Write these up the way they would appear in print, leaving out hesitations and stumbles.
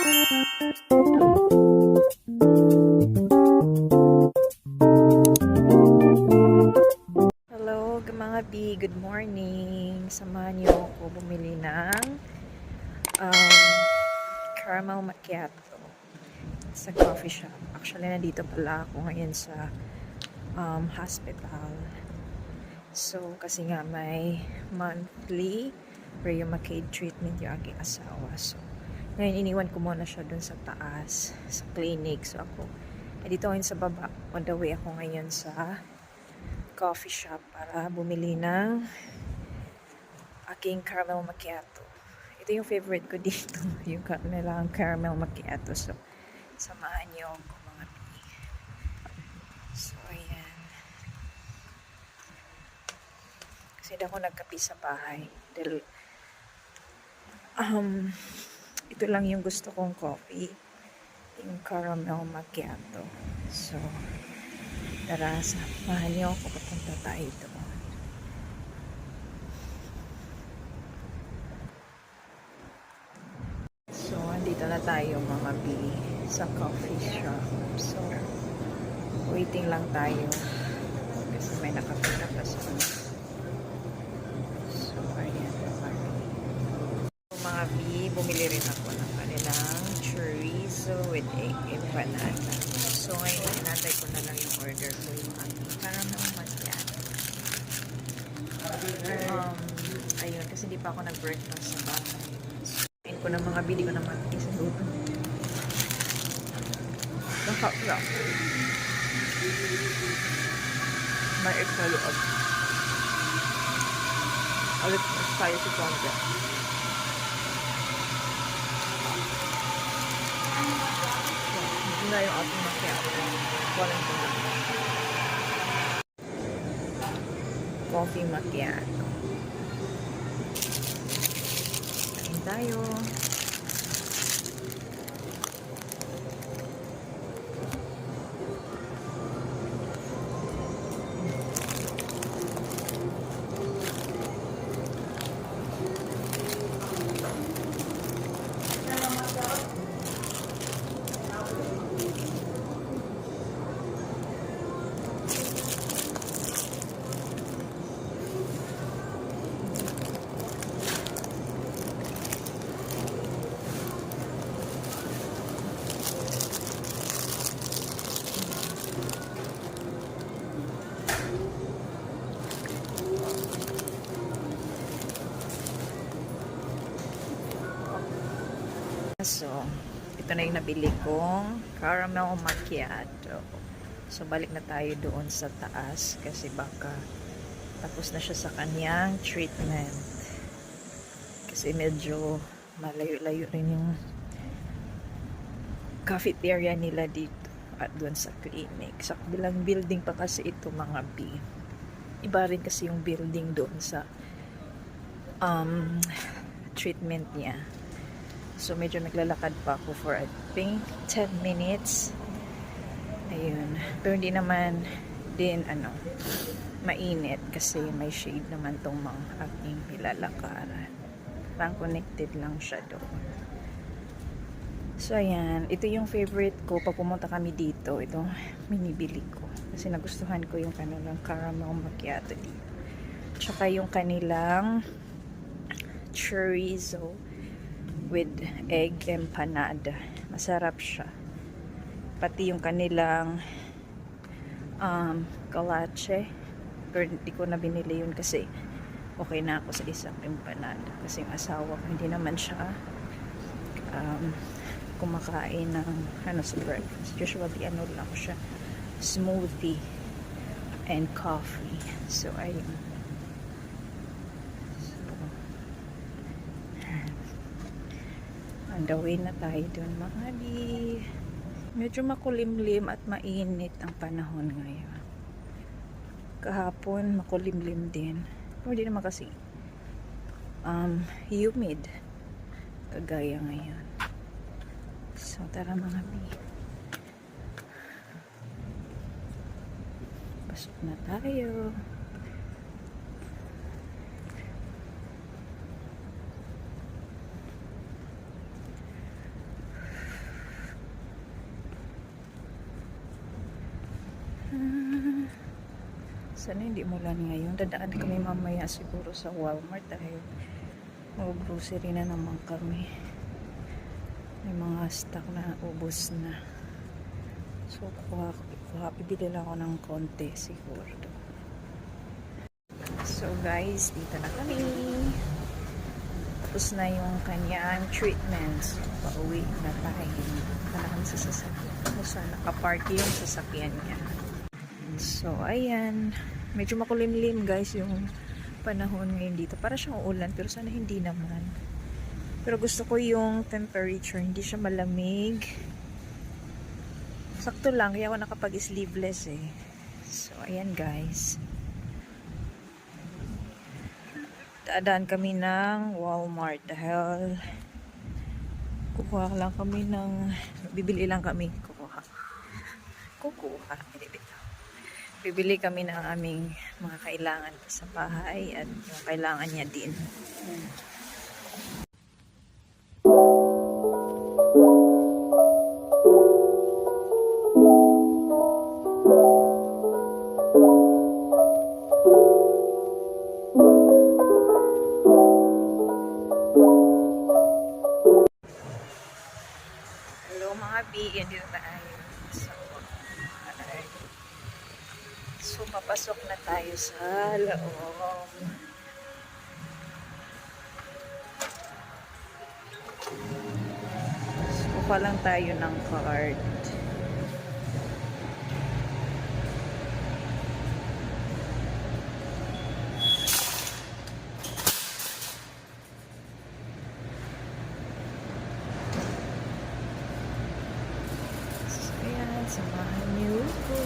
Hello mga B, good morning. Samahan niyo ako bumili ng caramel macchiato sa coffee shop. Actually, nandito pala ako ngayon sa hospital. So, kasi nga may monthly Rheumatoid treatment yung aking asawa. So, ngayon iniwan ko muna siya dun sa taas, sa clinic. So, ako, dito ngayon sa baba. On the way ako ngayon sa coffee shop para bumili ng aking caramel macchiato. Ito yung favorite ko dito, yung kanilang caramel macchiato. So, samahan niyo ako mga B. So, ayan. Kasi hindi ako nagkape sa bahay. Dahil, ito lang yung gusto kong coffee. Yung caramel macchiato. So, tara, samahan niyo ako, papunta tayo doon. So, andito na tayo mga B sa coffee shop. So, waiting lang tayo kasi may nakapila pa sa So, ayan mga B, bumili rin ako ng kanilang chorizo with egg empanada. So, ngayon, inatay ko na lang yung order ko yung aking caramel macchiato. Ayun, kasi di pa ako nag-breakfast sa bahay. Kain ko ng mga B, di ko naman isa luto. Nakakla. May egg sa loob. Alit tayo si Tonga. Hindi na yung ating macchiato. Walang ko na. Coffee macchiato. Kain tayo. So, ito na yung nabili kong caramel macchiato. So, balik na tayo doon sa taas kasi baka tapos na siya sa kanyang treatment. Kasi medyo malayo-layo rin yung cafeteria nila dito at doon sa clinic. Sa bilang building pa kasi ito mga B. Iba rin kasi yung building doon sa treatment niya. So, medyo naglalakad pa ako for I think 10 minutes. Ayun. Pero hindi naman din mainit kasi may shade naman tong mga aking nilalakaran. Parang connected lang siya doon. So, ayan. Ito yung favorite ko pag pumunta kami dito. Ito, minibili ko. Kasi nagustuhan ko yung kanilang caramel macchiato dito. Tsaka yung kanilang chorizo with egg empanada. Masarap siya. Pati yung kanilang kolache. Pero hindi ko na binili yun kasi okay na ako sa isang empanada. Kasi yung asawa ko hindi naman siya kumakain ng sa breakfast. Usually lang siya smoothie and coffee. So ayun. On the way na tayo dun mga di. Medyo makulimlim at mainit ang panahon ngayon. Kahapon makulimlim din. Pero di naman kasi humid kagaya ngayon. So tara mga bi. Pasok na tayo. Sana hindi mulan ngayon. Dadaan kami mamaya siguro sa Walmart dahil mag-grocery na naman kami. May mga stock na ubos na. So, bibili lang ako ng konti siguro. So, guys, dito na kami. Tapos na yung kanyang treatments. Pauwi na tayo. Para kami sa sasakyan. Basta nakaparty yung sasakyan niya. So, ayan. Medyo makulimlim, guys, yung panahon ngayon dito. Para siyang ulan, pero sana hindi naman. Pero gusto ko yung temperature. Hindi siya malamig. Sakto lang. Kaya ako nakapag-sleeveless eh. So, ayan, guys. Dadaan kami ng Walmart dahil kukuha lang kami ng bibili lang kami bibili kami ng aming mga kailangan sa bahay at yung kailangan niya din. Mga biyan dito tayo sa bahay. So, papasok na tayo sa loob. So, kuha lang tayo ng card. Samahan niyo ko.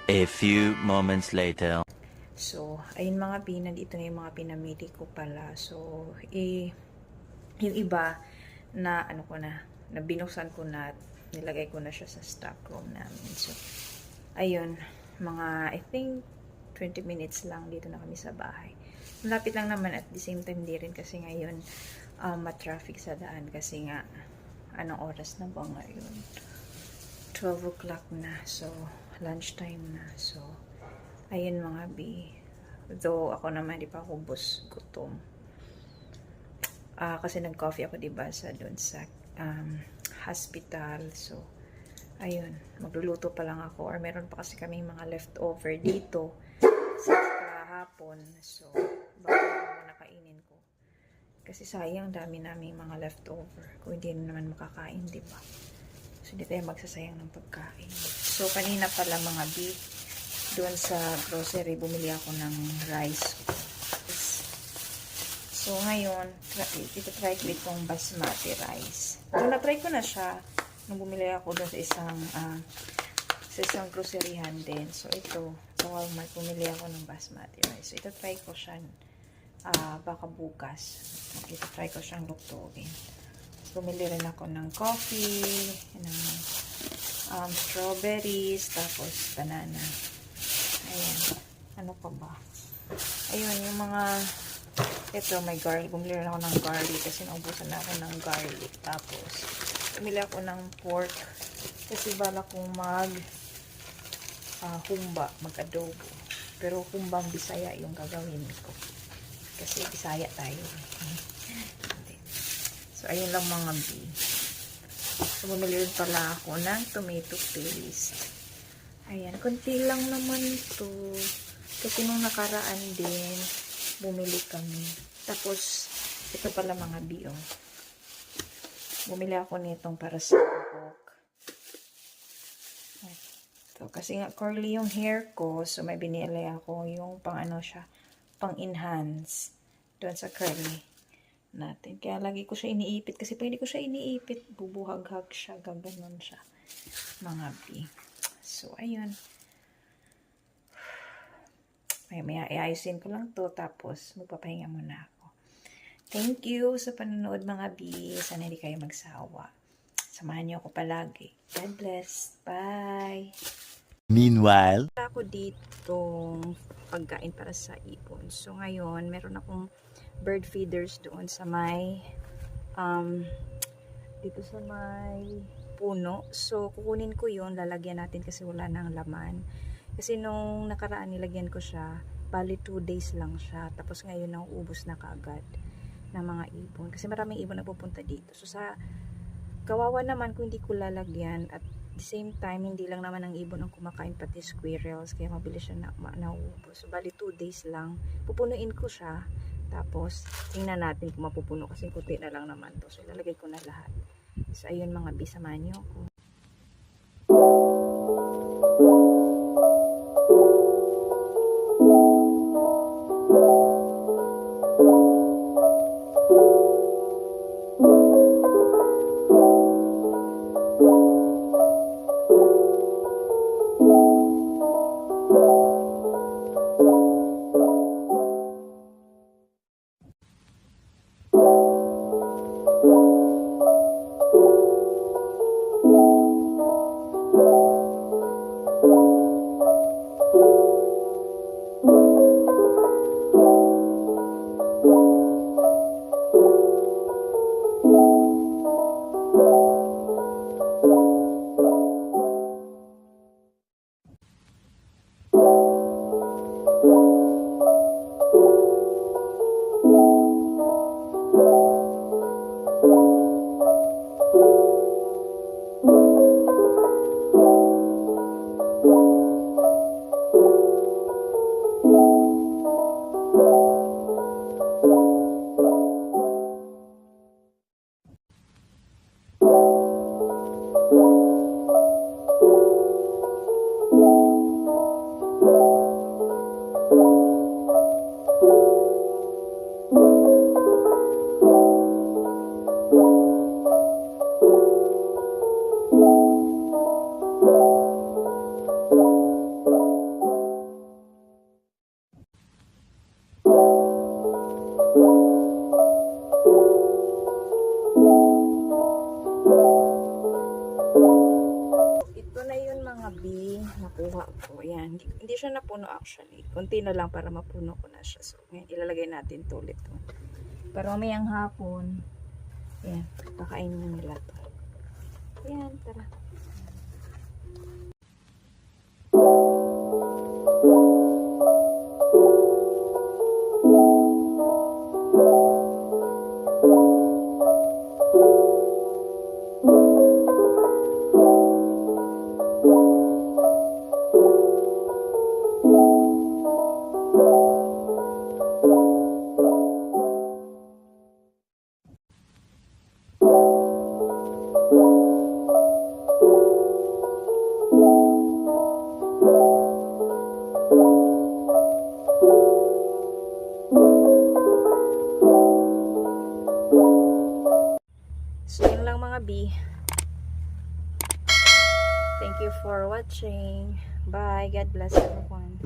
A few moments later. So, ayun mga nandito na yung mga pinamili ko pala. So, yung iba, na ano ko na binuksan ko na, nilagay ko na siya sa stock room namin. So, ayun, mga, I think, 20 minutes lang dito na kami sa bahay. Malapit lang naman at the same time di rin kasi ngayon ma-traffic sa daan kasi nga, anong oras na ba ngayon? 12 o'clock na. So, lunchtime na. So, ayun mga B. Though, ako naman, di pa ako gutom. Kasi nag-coffee ako, diba, doon sa hospital. So, ayun. Magluluto pa lang ako. Or meron pa kasi kaming mga leftover dito sa kahapon. So, baka muna kainin ko. Kasi sayang, dami naming mga leftover. Kung hindi naman makakain, diba? So, hindi tayo magsasayang ng pagkain. So, kanina pala mga B, doon sa grocery, bumili ako ng rice. So, ngayon, ito-try ko itong basmati rice. So, na-try ko na siya nung bumili ako doon sa isang groceryhan din. So, ito, sa Walmart, bumili ako ng basmati rice. So, ito-try ko siya baka bukas. Ito-try ko siyang lutuin. So, bumili rin ako ng coffee, ng strawberries, tapos banana. Ayan. Ano pa ba? Ayun, yung mga ito, may garlic. Bumili rin ako ng garlic kasi naubusan na ako ng garlic. Tapos, bumili ako ng pork kasi bala kong humba, mag-adobo. Pero humbang Bisaya yung gagawin ko. Kasi Bisaya tayo. So, ayun lang mga B. So, bumili rin pala ako ng tomato paste. Ayan, konti lang naman ito. Kasi nung nakaraan din, bumili kami. Tapos, ito pala mga B, oh. Bumili ako nitong para sa buhok. Ito, kasi nga curly yung hair ko, so may binili ako yung pang ano siya, pang enhance doon sa curly natin. Kaya lagi ko siya iniipit kasi pag hindi ko siya iniipit, bubuhag-hag siya, gaganon siya. Mga B. So, ayun. May iayusin ko lang to tapos magpapahinga muna ako. Thank you sa panonood mga B. Sana hindi kayo magsawa. Samahan niyo ako palagi. God bless. Bye! Meanwhile, Ako dito pagkain para sa ibon. So ngayon, meron akong bird feeders doon sa may dito sa may puno. So kukunin ko 'yon, lalagyan natin kasi wala nang laman. Kasi nung nakaraan nilagyan ko siya, bali 2 days lang siya. Tapos ngayon nauubos na kaagad ng mga ibon. Kasi maraming ibon na pupunta dito. So sa kawawa naman kung hindi ko lalagyan at the same time, hindi lang naman ang ibon ang kumakain, pati squirrels, kaya mabilis siya nauubos. So, bali 2 days lang. Pupunuin ko siya. Tapos, tingnan natin kung mapupuno kasi kunti na lang naman to. So, ilalagay ko na lahat. So, ayun mga bisamahan niyo ako. nakuha ko. Ayan. Hindi siya napuno actually. Kunti na lang para mapuno ko na siya. So, ngayon, ilalagay natin to ulit. To. Pero mamayang hapon, ayan, kakainin na nila to. Ayan, tara. So, yun lang mga B. Thank you for watching. Bye. God bless everyone.